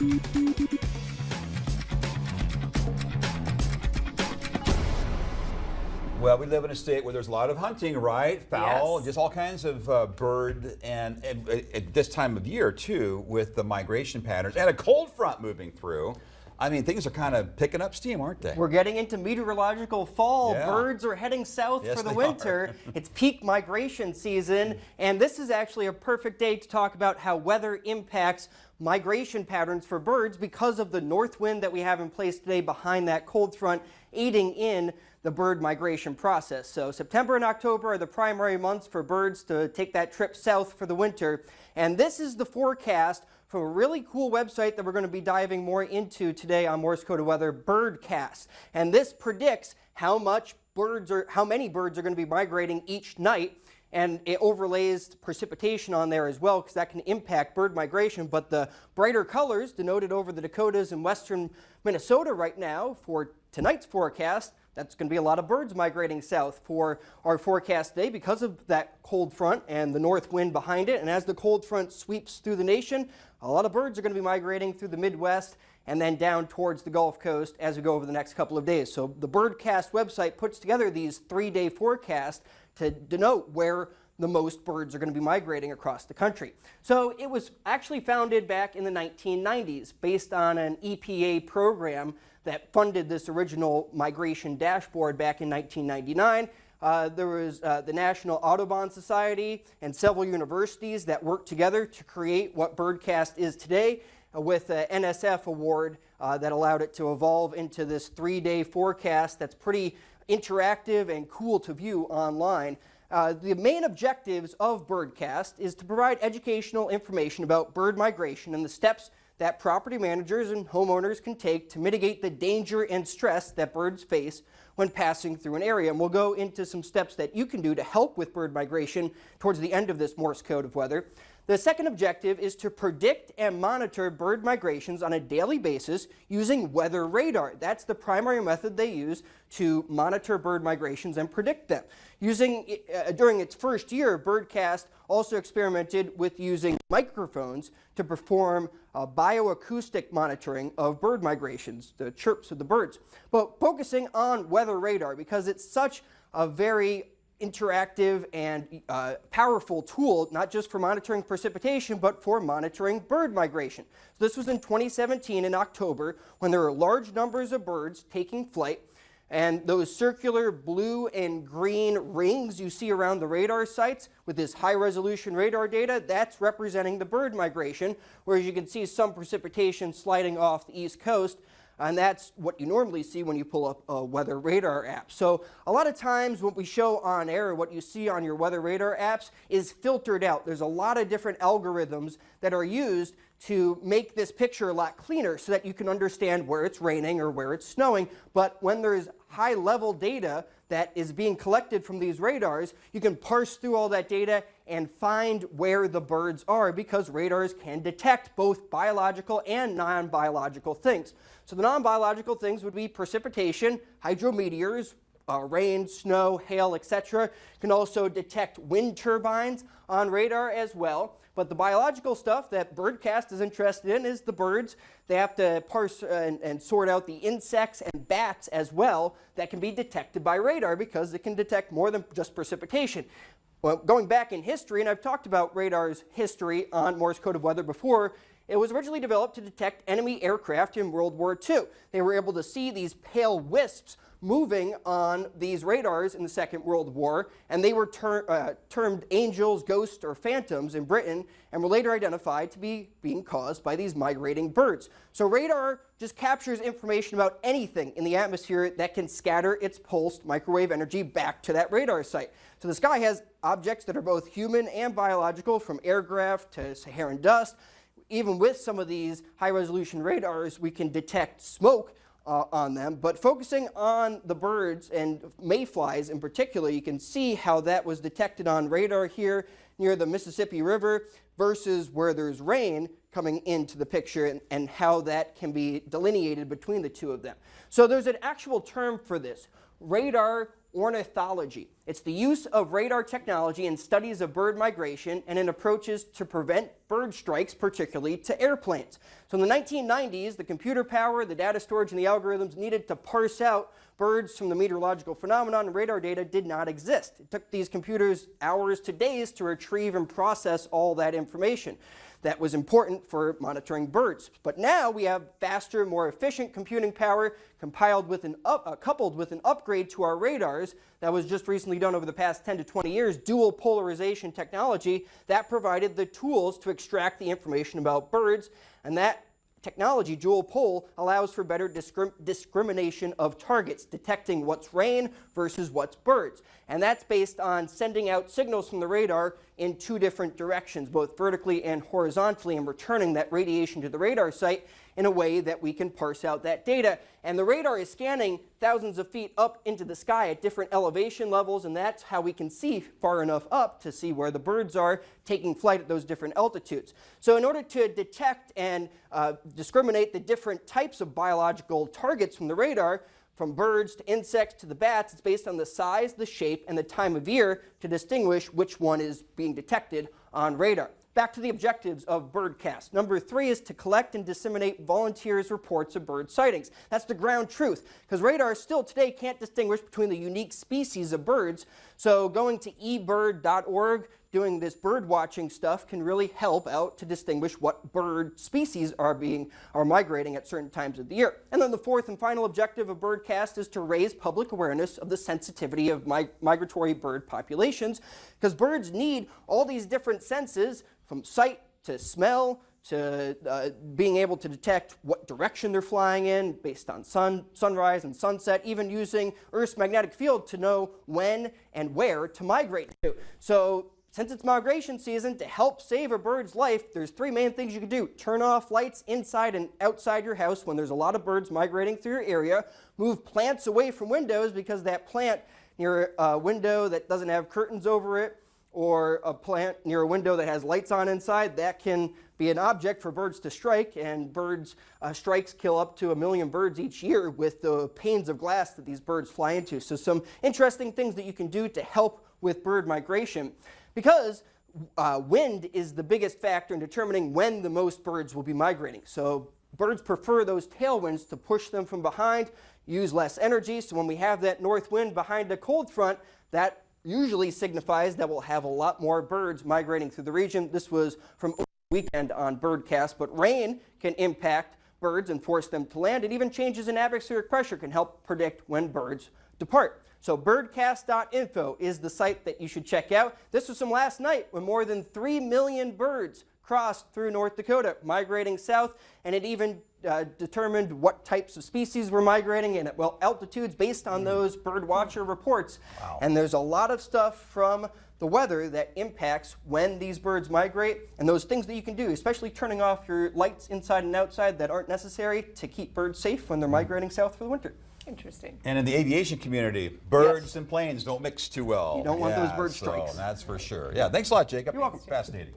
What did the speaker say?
Well, we live in a state where there's a lot of hunting, right? Fowl, Yes. just all kinds of bird, and at this time of year too, with the migration patterns and a cold front moving through. I mean, things are kind of picking up steam, aren't they? We're getting into meteorological fall. Yeah. Birds are heading south Yes, for the they winter. It's peak migration season, and this is actually a perfect day to talk about how weather impacts migration patterns for birds because of the north wind that we have in place today behind that cold front, aiding in the bird migration process. So September and October are the primary months for birds to take that trip south for the winter. And this is the forecast from a really cool website that we're going to be diving more into today on Morse Code of Weather, Birdcast. And this predicts how many birds are going to be migrating each night. And it overlays precipitation on there as well, because that can impact bird migration. But the brighter colors denoted over the Dakotas and western Minnesota right now for tonight's forecast, that's going to be a lot of birds migrating south for our forecast today because of that cold front and the north wind behind it. And as the cold front sweeps through the nation, a lot of birds are going to be migrating through the Midwest and then down towards the Gulf Coast as we go over the next couple of days. So the Birdcast website puts together these 3-day forecasts to denote where the most birds are going to be migrating across the country. So it was actually founded back in the 1990s based on an EPA program that funded this original migration dashboard back in 1999. There was the National Audubon Society and several universities that worked together to create what Birdcast is today, with an NSF award that allowed it to evolve into this 3-day forecast that's pretty interactive and cool to view online. The main objectives of Birdcast is to provide educational information about bird migration and the steps that property managers and homeowners can take to mitigate the danger and stress that birds face when passing through an area. And we'll go into some steps that you can do to help with bird migration towards the end of this Morse Code of Weather. The second objective is to predict and monitor bird migrations on a daily basis using weather radar. That's the primary method they use to monitor bird migrations and predict them. During its first year, Birdcast also experimented with using microphones to perform bioacoustic monitoring of bird migrations, the chirps of the birds, but focusing on weather radar because it's such a very interactive and powerful tool, not just for monitoring precipitation, but for monitoring bird migration. So this was in 2017 in October when there were large numbers of birds taking flight, and those circular blue and green rings you see around the radar sites with this high-resolution radar data, that's representing the bird migration, whereas you can see some precipitation sliding off the East Coast. And that's what you normally see when you pull up a weather radar app. So a lot of times what we show on air, what you see on your weather radar apps is filtered out. There's a lot of different algorithms that are used to make this picture a lot cleaner so that you can understand where it's raining or where it's snowing. But when there's high-level data that is being collected from these radars, you can parse through all that data and find where the birds are because radars can detect both biological and non-biological things. So the non-biological things would be precipitation, hydrometeors, rain, snow, hail, etc. Can also detect wind turbines on radar as well. But the biological stuff that Birdcast is interested in is the birds. They have to parse and sort out the insects and bats as well that can be detected by radar because it can detect more than just precipitation. Well, going back in history, and I've talked about radar's history on Morse Code of Weather before, it was originally developed to detect enemy aircraft in World War II. They were able to see these pale wisps moving on these radars in the Second World War, and they were termed angels, ghosts, or phantoms in Britain, and were later identified to be being caused by these migrating birds. So radar just captures information about anything in the atmosphere that can scatter its pulsed microwave energy back to that radar site. So the sky has objects that are both human and biological, from aircraft to Saharan dust. Even with some of these high-resolution radars, we can detect smoke on them, but focusing on the birds and mayflies in particular, you can see how that was detected on radar here near the Mississippi River versus where there's rain coming into the picture, and how that can be delineated between the two of them. So there's an actual term for this. Radar ornithology. It's the use of radar technology in studies of bird migration and in approaches to prevent bird strikes, particularly to airplanes. So in the 1990s, the computer power, the data storage, and the algorithms needed to parse out birds from the meteorological phenomenon and radar data did not exist. It took these computers hours to days to retrieve and process all that information that was important for monitoring birds. But now we have faster, more efficient computing power coupled with an upgrade to our radars that was just recently done over the past 10 to 20 years, dual polarization technology that provided the tools to extract the information about birds. And that technology, dual pol, allows for better discrimination of targets, detecting what's rain versus what's birds. And that's based on sending out signals from the radar in two different directions, both vertically and horizontally, and returning that radiation to the radar site in a way that we can parse out that data. And the radar is scanning thousands of feet up into the sky at different elevation levels, and that's how we can see far enough up to see where the birds are taking flight at those different altitudes. So in order to detect and discriminate the different types of biological targets from the radar, from birds to insects to the bats, it's based on the size, the shape, and the time of year to distinguish which one is being detected on radar. Back to the objectives of Birdcast. Number 3 is to collect and disseminate volunteers' reports of bird sightings. That's the ground truth, because radar still today can't distinguish between the unique species of birds. So going to ebird.org, doing this bird watching stuff can really help out to distinguish what bird species are migrating at certain times of the year. And then the 4th and final objective of Birdcast is to raise public awareness of the sensitivity of migratory bird populations, because birds need all these different senses, from sight to smell to being able to detect what direction they're flying in based on sunrise and sunset, even using Earth's magnetic field to know when and where to migrate to. So since it's migration season, to help save a bird's life, there's 3 main things you can do. Turn off lights inside and outside your house when there's a lot of birds migrating through your area. Move plants away from windows, because that plant near a window that doesn't have curtains over it, or a plant near a window that has lights on inside, that can be an object for birds to strike, and strikes kill up to 1 million birds each year with the panes of glass that these birds fly into. So some interesting things that you can do to help with bird migration, because wind is the biggest factor in determining when the most birds will be migrating. So birds prefer those tailwinds to push them from behind, use less energy. So when we have that north wind behind a cold front, that usually signifies that we'll have a lot more birds migrating through the region. This was from over the weekend on Birdcast, but rain can impact birds and force them to land. And even changes in atmospheric pressure can help predict when birds depart. So birdcast.info is the site that you should check out. This was from last night, when more than 3 million birds crossed through North Dakota, migrating south, and it even determined what types of species were migrating and at what altitudes based on those bird watcher reports. Wow. And there's a lot of stuff from the weather that impacts when these birds migrate, and those things that you can do, especially turning off your lights inside and outside that aren't necessary to keep birds safe when they're migrating south for the winter. Interesting. And in the aviation community, birds and planes don't mix too well. You don't want those bird strikes. That's for sure. Yeah, thanks a lot, Jacob. You're welcome. Fascinating.